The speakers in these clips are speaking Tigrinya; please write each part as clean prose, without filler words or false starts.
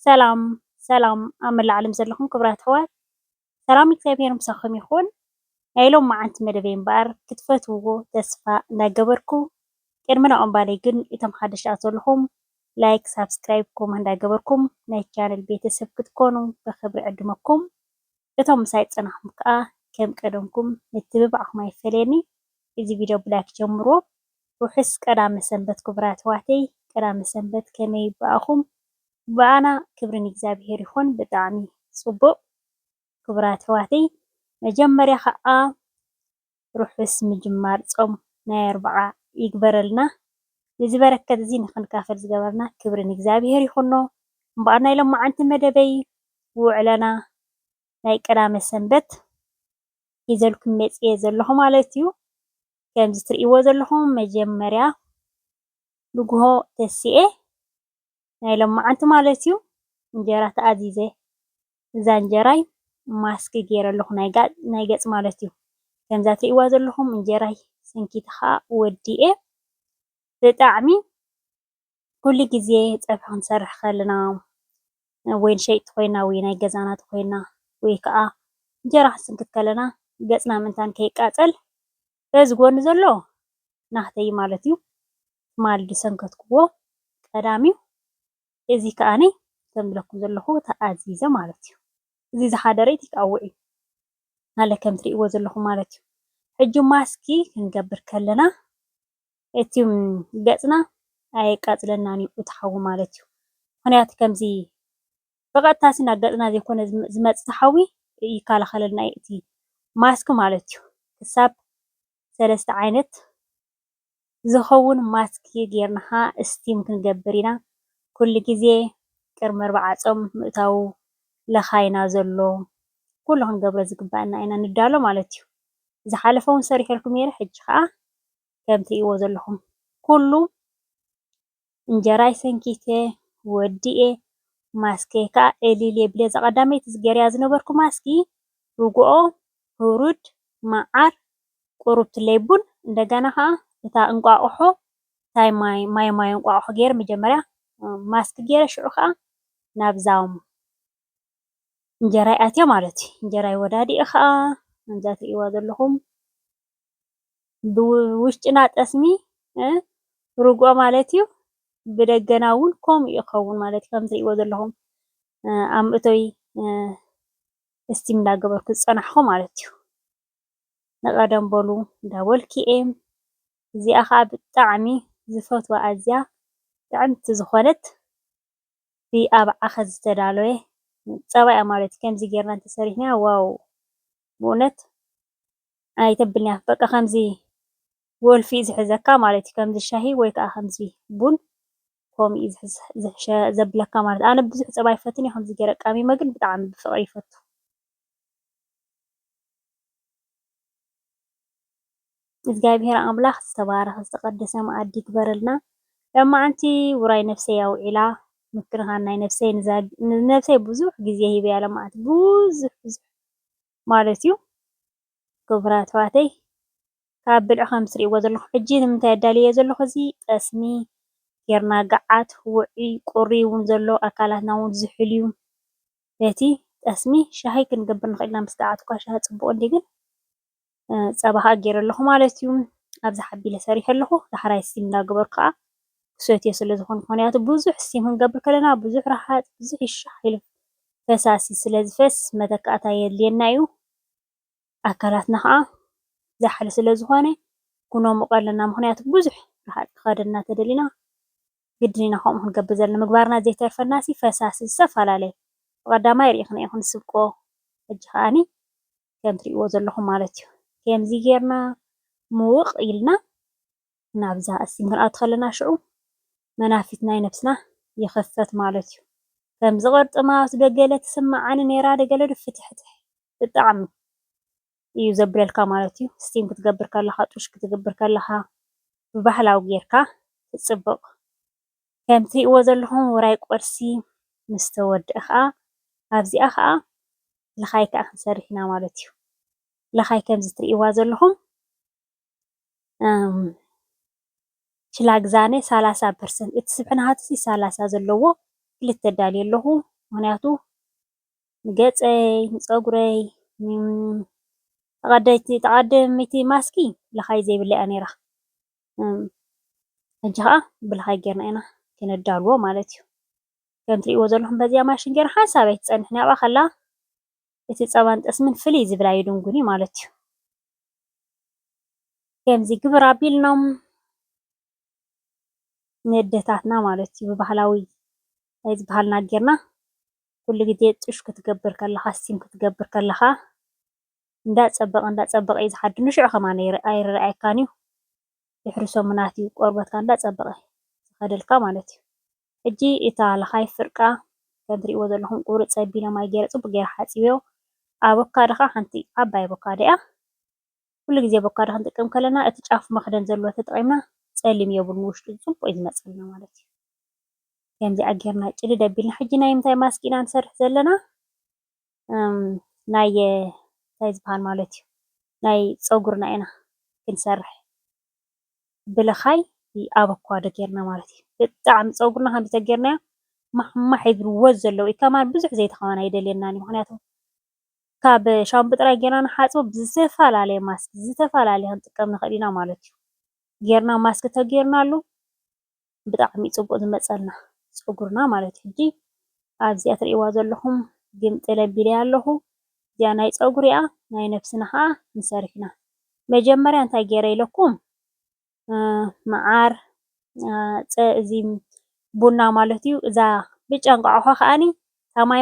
ሰላም ሰላም ኣብ መላእ ዓለም ዘለኹም ክቡራት ኣሕዋት ሰላም እግዚኣብሔር ምሳኹም ይኹን። ናይ ሎም መዓልቲ መደበይ እምበር ክትፈትውዎ ተስፋ እንዳገበርኩ ቅድሚ ናኦም ባለይ ግን እቶም ሓደሽቲ ዘለኹም ላይክ ሳብስክራይብ ኮመንት እንዳገበርኩም ናይ ቻነል ቤተሰብ ክትኮኑ ብክብሪ ዕድመኩም። እቶም ምሳይ ፀናሕኩም ከዓ ከም ቀደምኩም ምትብባዕኩም ኣይፈለየኒ። እዚ ቪድዮ ብላይክ ጀምርዎ። ውሕስ ቀዳመ ሰንበት ክቡራት ኣሕዋተይ ቀዳመ ሰንበት ከመይ በኣኹም? በኣና ክብሪ ንእግዚኣብሔር ይኹን ብጣዕሚ ፅቡቅ። ክቡራት ኣሕዋተይ መጀመርያ ከዓ ርሑስ ምጅማር ፆም ናይ 40 ይግበረልና። እዚ በረከት እዚ ንክንካፈል ዝገበርና ክብሪ ንእግዚኣብሔር ይኹኖ። እምበኣር ናይ ሎም መዓልቲ መደበይ ውዕለና ናይ ቀዳመ ሰንበት ሒዘልኩም መፅየ ዘለኹ ማለት እዩ። ከምዚ ትርእይዎ ዘለኹም መጀመርያ ንጉሆ ተሲኤ ናይ ሎም መዓልቲ ማለት እዩ እንጀራ ተኣዚዘ እዛ እንጀራይ ማስክ ገይረ ኣለኹ ናይ ገፅ ማለት እዩ። ከምዛ ትርእይዋ ዘለኹም እንጀራይ ሰንኪቲ ከዓ ወዲኤ ብጣዕሚ ኩሉ ግዜ ፀብሒ ክንሰርሕ ከለና ወይ ንሸይጢ ኮይና ወይ ናይ ገዛና ኮይና ወይ ከዓ እንጀራ ክንስንክት ከለና ገፅና ምንታን ከይቃፀል በዚ ጎኒ ዘሎ ናህተይ ማለት እዩ ትማል ዝሰንከትክዎ ቀዳሚ እዚ ከዓኒ ከም ዝብለኩም ዘለኹ ተኣዚዘ ማለት እዩ። እዚ ዝሓደረ ይትቃውዕ እዩ ናለ ከም ትርእይዎ ዘለኹም ማለት እዩ። ሕጂ ማስኪ ክንገብር ከለና እቲ ገፅና ኣየቃፅለናን እዩ እቲ ሓዊ ማለት እዩ። ምክንያቱ ከምዚ ብቐጥታ ናብ ገፅና ዘይኮነ ዝመፅእ ሓዊ ይከላኸለልና እዩ እቲ ማስክ ማለት እዩ። ክሳብ 3 ዓይነት ዝኸውን ማስክ ጌርና ከዓ እስቲም ክንገብር ኢና። ኩሉ ግዜ ቅድሚ 40 ፆም ምእታው ለኻይና ዘሎ ኩሉ ክንገብሮ ዝግባአና ኢና ንዳሎ ማለት እዩ። ዝሓለፈ እውን ሰሪሐልኩም ነይረ። ሕጂ ከዓ ከም ትርእይዎ ዘለኹም ኩሉ እንጀራይ ሰንኪተ ወዲኤ ማስከይ ከዓ ዕልል የብለ። እዛ ቀዳመይቲ ገይረያ ዝነበርኩ ማስኪ ርግኦ፣ ሁሩድ፣ መዓር፣ ቁሩብትለይ ቡን እንደገና ከዓ እታ እንቋቁሖ እንታይ ማይ እንቋቁሖ ገይረ መጀመርያ ማስክ ገይረ ሽዑ ከዓ ናብዛ እንጀራይ ኣትዮ ማለት እዩ። እንጀራይ ወዳዲኡ ከዓ ከምዛ ትርእይዋ ዘለኹም ብውሽጥና ጠስሚ ርግኦ ማለት እዩ። ብደገና እውን ከምኡ ይኸውን ማለት እዩ። ከም ትርእይዎ ዘለኹም ኣብ መእተዊ እስቲም እንዳገበርኩ ዝፀናሕኩ ማለት እዩ። ንቀደም በሉ እንዳበልኩ እየ። እዚኣ ከዓ ብጣዕሚ ዝፈትዋ ኣዝያ ጥዕምቲ ዝኾነት ኣብ ዓኸት ዝተዳለወ ፀባ እያ ማለት እዩ። ከምዚ ጌርና እንተሰሪሕና ዋው ብእውነት ኣይተብልናያ። በቃ ከምዚ ወልፊ እዩ ዝሕዘካ ማለት እዩ። ከምዚ ሻሂ ወይ ከዓ ከምዚ ቡን ከምኡ እዩ ዘብለካ ማለት እዩ። ኣነ ብዙሕ ፀባ ኣይፈትን እየ። ከምዚ ገይረ ኣቃሚመ ግን ብጣዕሚ ብፍቅሪ ይፈቱ። እግዚኣብሔር ኣምላኽ ዝተባረኸ ዝተቀደሰ መኣዲ ይግበረልና። ሎማዓንቲ ውራይ ነፍሰይ ኣውዒላ ምክንኻን ናይ ነፍሰይ ንነፍሰይ ብዙሕ ግዜ ሂበያ ሎማዓንቲ ብዙሕ ማለት እዩ። ክቡራት ኣሕዋተይ ካብ ብልዒ ከም ትርእይዎ ዘለኹም ሕጂ ንምንታይ ኣዳልየ ዘለኹ እዚ ጠስሚ ጌርና ገዓት ውዑይ ቁሪ እውን ዘሎ ኣካላትና እውን ዝሕል እዩ። በቲ ጠስሚ ሻሂ ክንገብር ንኽእል ኢና ምስ ገዓት እኳ ሻሂ ፅቡቅ እንዲ ግን ፀባ ከዓ ገይረ ኣለኹ ማለት እዩ። ኣብዚ ሓቢለ ሰሪሐ ኣለኹ ዳሕራይ እስቲም እንዳገበርኩ ከዓ ክሰትዮ ስለ ዝኾንኩ ምክንያቱ ብዙሕ እስቲም ክንገብር ከለና ብዙሕ ረሓፅ ብዙሕ ይሻሕ ኢሉ ፈሳሲ ስለ ዝፈስ መተካእታ የድልየና እዩ። ኣካላትና ከዓ ዛሕሊ ስለ ዝኾነ ክነምቆ ኣለና። ምክንያቱ ብዙሕ ረሓፅ ክኸደና ተደሊና ግድን ኢና ከምኡ ክንገብር ዘለና ምግባርና ዘይተርፈና ፈሳሲ ዝተፈላለየ ብቀዳማይ ሪኢኽና ኢኹም ስብቆ ሕጂ ከዓኒ ከም ትርእይዎ ዘለኹም ማለት እዩ። ከምዚ ጌርና ምውቕ ኢልና ናብዛ እስቲም ክንኣቱ ከለና ሽዑ መናፊት ናይ ነብስና ይኽፈት ማለት እዩ። ከምዚ ቅርጥማት ደገለ ትስማዓኒ ነይራ ደገለ ፍትሕትሕ ብጣዕሚ እዩ ዘብለልካ ማለት እዩ። እስቲም ክትገብር ከለካ ጡሽ ክትገብር ከለካ ብባህላዊ ጌርካ ትፅብቕ። ከም ትርእይዎ ዘለኹም ውራይ ቁርሲ ምስ ተወድአ ከዓ ኣብዚኣ ከዓ ልኻይ ከዓ ክንሰርሕ ኢና ማለት እዩ። ልኻይ ከምዚ ትርእይዋ ዘለኹም ችላግዛነ 30% እቲ ስብሒ ናሃትሲ 30 ዘለዎ ክልተ ዳልየ ኣለኹ ምክንያቱ ንገፀይ ንፀጉረይ ተቐደመይቲ ማስኪ ለኻይ ዘይብላ እያ ነይራ ሕጂ ከዓ ብለኻይ ጌርና ኢና ክነዳልዎ ማለት እዩ ከም ትሪእዎ ዘለኹም በዚኣ ማሽን ጌርና ሓንሳበይ ትፀንሕ ናብኣ ከላ እቲ ፀባን ጠስምን ፍልይ ዝብል ኣይድንጉን እዩ ማለት እዩ ከምዚ ግብር ኣቢልኖም ንኣዴታትና ማለት እዩ ብባህላዊ ናይ ዝበሃልና ጌርና ኩሉ ግዜ ጡሽ ክትገብር ከለኻ ስቲም ክትገብር ከለኻ እንዳፀበቐ እዩ ዝሓድር ንሽዑ ከማነ ኣይረኣየካን እዩ ይሕርሶ ምናት እዩ ቆርበትካ እንዳፀበቐ ዝኸደልካ ማለት እዩ ሕጂ እታ ለኻይ ፍርቃ ከም ትሪእዎ ዘለኹም ቁሩፅ ፀቢለ ማይ ገይረ ፅቡቅ ገይረ ሓፂብዮ ኣቮካዶ ከዓ ሓንቲ ዓባይ ኣቮካዶ እያ ኩሉ ግዜ ኣቮካዶ ክንጥቀም ከለና እቲ ጫፍ መኽደን ዘለዎ ተጠቒምና ፀሊም የብሉን ውሽጡ ፅቡቅ እዩ ዝመፅልና ማለት እዩ ከምዚ ጌርና ጭልድ ኣቢልና ሕጂ ናይ ምንታይ ማስክ ኢና ንሰርሕ ዘለና ናይ እንታይ ዝበሃል ማለት እዩ ናይ ፀጉርና ኢና ክንሰርሕ ብለኻይ ኣቮካዶ ጌርና ማለት እዩ ብጣዕሚ ፀጉርና ከምዚ ተጌርናዮ ማሕማሕ ይብል ወዝ ዘለዎ እዩ ከማን ብዙሕ ዘይተኸወነ ኣይደልየናን እዩ ምክንያቱ ካብ ሻምቦ ጥራይ ጌርና ንሓፅቦ ብዝተፈላለየ ማስክ ዝተፈላለየ ክንጥቀም ንኽእል ኢና ማለት እዩ ጌርና ማስክ ተገይርናሉ ብጣዕሚ ፅቡቅ ዝመፀልና ፀጉርና ማለት እዩ ሕጂ ኣብዚኣ ትሪእዋ ዘለኹም ግምጥል ኣቢለያ ኣለኹ እዚኣ ናይ ፀጉሪ እያ ናይ ነብስና ከዓ ንሰርሕ ኢና መጀመርያ እንታይ ገይረ ኢለኩም መዓር እዚ ቡና ማለት እዩ እዛ ብጫ እንቋቑሖ ከዓኒ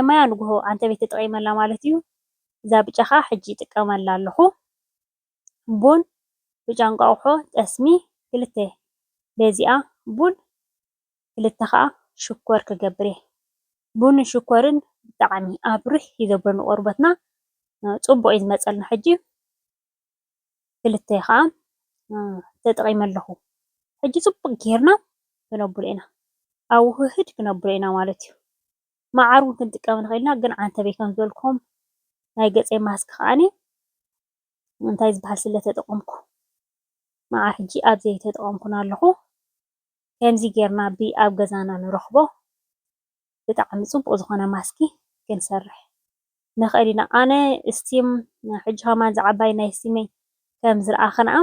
ማያ ንጉሆ ዓንተቤት ተጠቒመላ ማለት እዩ እዛ ብጫ ከዓ ሕጂ ይጥቀመላ ኣለኹ ቡን ብጫ እንቋቑሖ ጠስሚ ክልተ በዚኣ ቡን ክልተ ከዓ ሽኮር ክገብር እየ ቡንን ሽኮርን ብጣዕሚ ኣብርህ ይገብር ንቆርበትና ፅቡቅ እዩ ዝመፀልና ሕጂ ክልተ ከዓ ተጠቒመ ኣለኹ ሕጂ ፅቡቅ ጌርና ክነብሎ ኢና ኣብ ውህድ ክነብሎ ኢና ማለት እዩ መዓር እውን ክንጥቀም ንኽእል ኢና ግን ዓንተቤት ከም ዝበልኩኹም ናይ ገፀይ ማስክ ከዓኒ እንታይ ዝበሃል ስለ ተጠቐምኩ መዓር ሕጂ ኣብ ዘይተጠቐምኩን ኣለኹ ከምዚ ጌርና ኣብ ገዛና ንረኽቦ ብጣዕሚ ፅቡቅ ዝኾነ ማስኪ ክንሰርሕ ንኽእል ኢና ኣነ ስቲም ሕጂ ከማን ዝዓባይ ናይ ስቲመይ ከም ዝረኣኸ ንኣ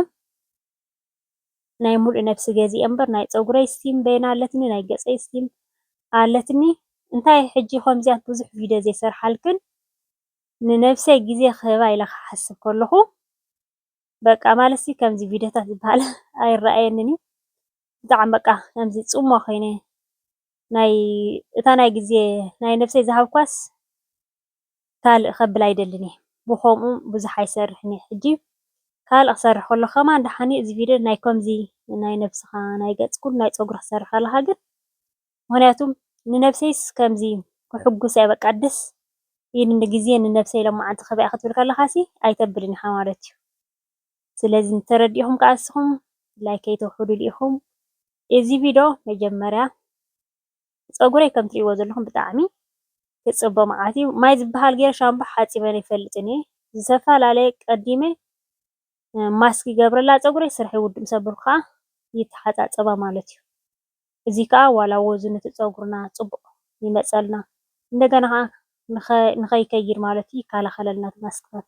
ናይ ሙሉእ ነብሲ ገዚአ እምበር ናይ ፀጉረይ ስቲም በይና ኣለትኒ ናይ ገፀይ ስቲም ኣለትኒ እንታይ ሕጂ ከምዚኣት ብዙሕ ቪድዮ ዘይሰርሓልክን ንነብሰይ ግዜ ክህባ ኢለ ክሓስብ ከለኹ በቃ ማለሲ ከምዚ ቪድዮታት ዝበሃል ኣይረኣየንን እዩ ብጣዕሚ በቃ ከምዚ ፅሙቕ ኮይነ እታ ናይ ግዜ ናይ ነብሰይ ዝሃብኳስ ካልእ ከብል ኣይደልን እየ ብከምኡ ብዙሕ ኣይሰርሕን እየ ሕጂ ካልእ ክሰርሕ ከለኹ ከማን ድሓኒ እዚ ቪድዮ ናይ ከምዚ ናይ ነብስኻ ናይ ገፅ ኩሉ ናይ ፀጉሪ ክሰርሕ ከለኻ ግን ምክንያቱ ንነብሰይስ ከምዚ ክሕጉስ እየ በቃ ደስ ኢልኒ ግዜ ንነብሰይ ሎማዓንቲ ክህባ ክትብል ከለኻሲ ኣይተብልን ኢኻ ማለት እዩ ስለዚ እንተረዲእኹም ከዓ ንስኹም ላይክ ከይተውሕዱሉ ኢኹም እዚ ቪድዮ መጀመርያ ፀጉረይ ከም ትሪእዎ ዘለኹም ብጣዕሚ ክፅቦ መዓልቲ ማይ ዝበሃል ገይረ ሻምቦ ሓፂበ ኣይፈልጥን እየ ዝተፈላለየ ቀዲመ ማስክ ይገብረላ ፀጉረይ ስራሕ ይውድእ ምስ ኣበልኩ ከዓ ይተሓፃፀባ ማለት እዩ እዚ ከዓ ዋላ ወዙ ነቲ ፀጉርና ፅቡቅ ይመፀልና እንደገና ከዓ ንኸይከይድ ማለት እዩ ይከላኸለልና ማስክታት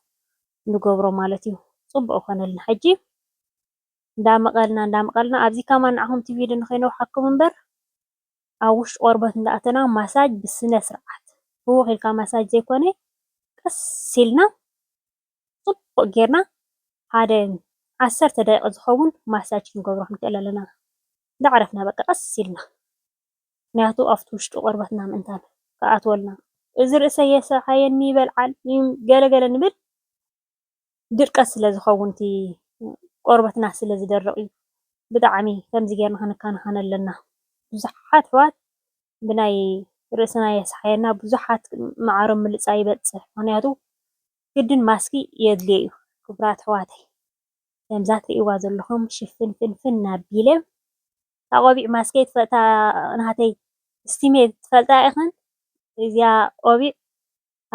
ንገብሮ ማለት እዩ ፅቡቅ ኮነልና ሕጂ እንዳመቐልና ኣብዚ ከማን ንዓኹም እቲ ቪድዮ ንከይነውሓኩም እምበር ኣብ ውሽጢ ቆርበት እንዳኣተና ማሳጅ ብስነ ስርዓት ህውኽ ኢልካ ማሳጅ ዘይኮነ ቀስ ኢልና ፅቡቅ ጌርና ሓደ 10 ደቂቃ ዝኸውን ማሳጅ ክንገብሮ ክንክእል ኣለና እንዳዕረፍና በቃ ቀስ ኢልና ምክንያቱ ኣብቲ ውሽጢ ቆርበትና ምእንታን ከኣትወልና እዚ ርእሰይ የሰሓየኒ ይበልዓል ገለገለ ንብል ድርቀት ስለ ዝኸውን እቲ ቆርበትና ስለ ዝደርቕ እዩ ብጣዕሚ ከምዚ ጌርና ክንከናኸን ኣለና ብዙሓት ኣሕዋት ብናይ ርእስና የሰሓየና ብዙሓት ማዕሮም ምልፃይ ይበፅሕ ምክንያቱ ግድን ማስኪ የድልዮ እዩ ክቡራት ኣሕዋተይ ከምዛ ትሪእዋ ዘለኹም ሽፍን ፍንፍን ኣቢለ እታ ቆቢዕ ማስከይ ናተይ ስቲሜ ትፈልጣ ኢኸን እዚኣ ቆቢዕ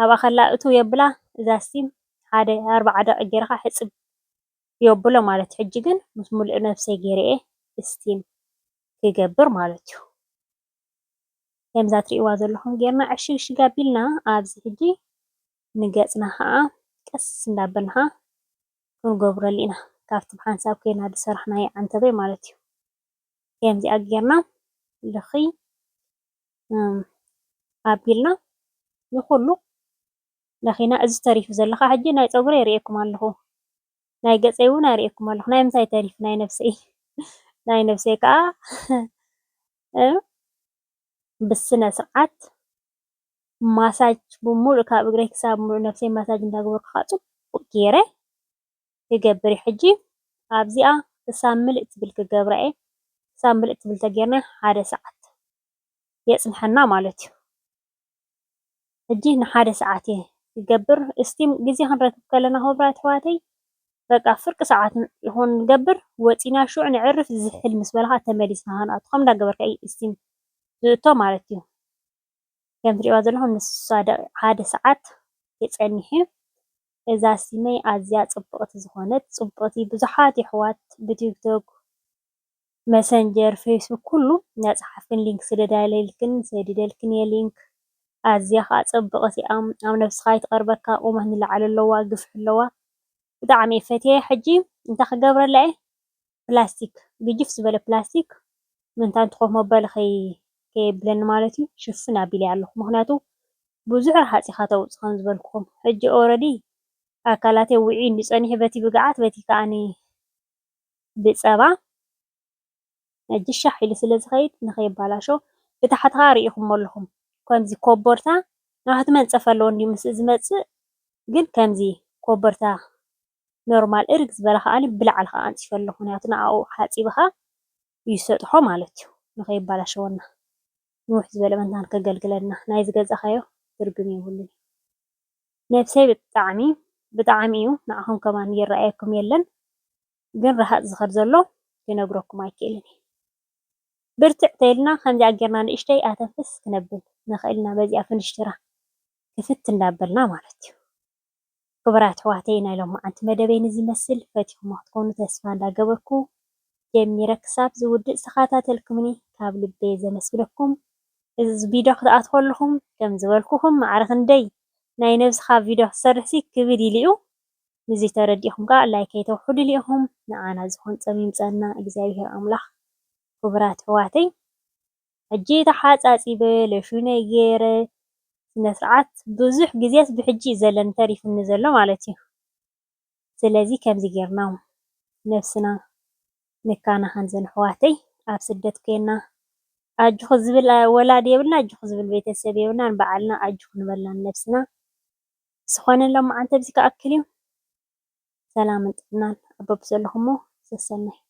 ኣብኣ ከላ እቱ የብላ እዛ ስቲም ሓደ 40 ደቂቃ ጌርካ ሕፅብ የብሎ ማለት እዩ ሕጂ ግን ምስ ሙሉእ ነብሰይ ገይረ እየ ስቲም ክገብር ማለት እዩ ከምዛ ትሪእዋ ዘለኹም ጌርና ዕሽግ ዕሽግ ኣቢልና ኣብዚ ሕጂ ንገፅና ከዓ ቀስ እንዳበልና ክንገብረሉ ኢና ካብቲ ብሓንሳብ ከይና ዝሰራሕናዮ ዓንተበይ ማለት እዩ። ከምዚኣ ጌርና ልኺ ኣቢልና ንኩሉ ለኺና እዚ ተሪፉ ዘለካ ሕጂ ናይ ፀጉሪ የርእየኩም ኣለኹ ናይ ገፀይ እውን ኣርእየኩም ኣለኹ ናይ ምንታይ ተሪፉ ናይ ነፍሰይ ናይ ነፍሰይ ከዓ ብስነ ስርዓት ማሳጅ ብሙሉእ ካብ እግረይ ክሳብ ሙሉእ ነፍሰይ ማሳጅ እንዳገበርኩ ከዓ ፅቡቅ ገይረ ክገብር ሕጂ ኣብዚኣ ክሳብ ምልእ ትብል ክገብራ እየ ክሳብ ምልእ ትብል ተጌርና 1 ሰዓት የፅንሐና ማለት እዩ። ሕጂ ን1 ሰዓት እየ ዝገብር እስቲም ግዜ ክንረክብ ከለና ክቡራት ኣሕዋተይ በቃ ፍርቂ ሰዓት ይኹን ንገብር ወፂና ሹዕ ንዕርፍ ዝሕል ምስ በለካ ተመሊስና ክንኣቱ ከም እንዳገበርካ እዩ እስቲም ዝእቶ ማለት እዩ። ከም ትሪእዋ ዘለኹም ንሳ 1 ሰዓት የፀኒሐ እዛ ስቲመይ ኣዝያ ፅብቕቲ ዝኾነት ፅብቕቲ ብዙሓት ኣሕዋት ብቲክቶክ መሰንጀር ፌስቡክ ኩሉ እናፀሓፍክን ሊንክ ስደዳለይልክን ሰዲደልክን እየ ሊንክ ኣዝያ ከዓ ፅብቕቲ እያ ኣብ ነብስካ ይትቐርበካ ቁመት ንላዕሊ ኣለዋ ግፍሒ ኣለዋ ብጣዕሚ እየ ፈትየ ሕጂ እንታይ ክገብረላ እየ ፕላስቲክ ግጅፍ ዝበለ ፕላስቲክ ምንታይ እንትኾፍ መበሊ ከየብለኒ ማለት እዩ ሽፍን ኣቢለ ኣለኹ ምክንያቱ ብዙሕ ረሃፂኻ ተውፅእ ከም ዝበልኩኹም ሕጂ ኦልሬዲ ኣካላተይ ውዒኑ ፀኒሑ በቲ ብግዓት በቲ ከዓኒ ብፀባ ሕጂ ሻሕ ኢሉ ስለ ዝኸይድ ንኸይበላሾ ብታሕቲ ከዓ ሪኢኹም ኣለኹም ከምዚ ኮቦርታ ናብቲ መንፀፍ ኣለዎ እንዲሁ ምስ ዝመፅእ ግን ከምዚ ኮቦርታ ኖርማል እርግ ዝበለ ከዓኒ ብላዕሊ ከዓ ኣንፂፈ ኣለኹ ምክንያቱ ንዓኡ ሓፂብካ ይሰጥሖ ማለት እዩ ንኸይበላሸወና ንውሕ ዝበለ መንታን ከገልግለና ናይ ዝገዛእኻዮ ትርጉም የብሉን ነብሰይ ብጣዕሚ እዩ ንዓኹም ከማን ይረኣየኩም የለን ግን ረሃፅ ዝኸድ ዘሎ ክነግረኩም ኣይክእልን እየ ብርትዕ ተይልና ከምዚኣ ጌርና ንእሽተይ ኣተንፍስ ክነብል ንኽእል ኢና በዚኣ ፍንሽትራ ክፍት እንዳበልና ማለት እዩ። ክቡራት ኣሕዋተይ ናይ ሎሚ መዓልቲ መደበይ ንዝመስል ፈቲኹሞ ክትኮኑ ተስፋ እንዳገበርኩ ጀሚረ ክሳብ ዝውድእ ዝተኸታተልኩምኒ ካብ ልበይ ዘመስግነኩም እዚ ቪድዮ ክትኣትዉ ከለኹም ከም ዝበልኩኹም ማዕረ ክንደይ ናይ ነብስኻ ቪድዮ ክሰርሕ ክብድ ኢሉ እዩ ንዚ ተረዲእኹም ከዓ ላይክ ከይተውሕዱ ኢኹም ንዓና ዝኾን ፀሚምፀና እግዚኣብሔር ኣምላኽ ክቡራት ኣሕዋተይ ሕጂ ተሓፃፂበ ለሹነይ ገይረ ስነ ስርዓት ብዙሕ ግዜስ ብሕጂ እዩ ዘለኒ ተሪፉኒ ዘሎ ማለት እዩ። ስለዚ ከምዚ ጌርና ነብስና ንካናኸንዘን ኣሕዋተይ ኣብ ስደት ኮይና ኣጅኹ ዝብል ወላዲ የብልና ኣጅኹ ዝብል ቤተሰብ የብልና ንባዕልና ኣጅኹ ንበልና ነብስና ዝኾነሎም መዓልቲ ኣብዚ ክኣክል እዩ ሰላምን ጥዕናን ኣብ በብዘለኹሞ ሰሰናይ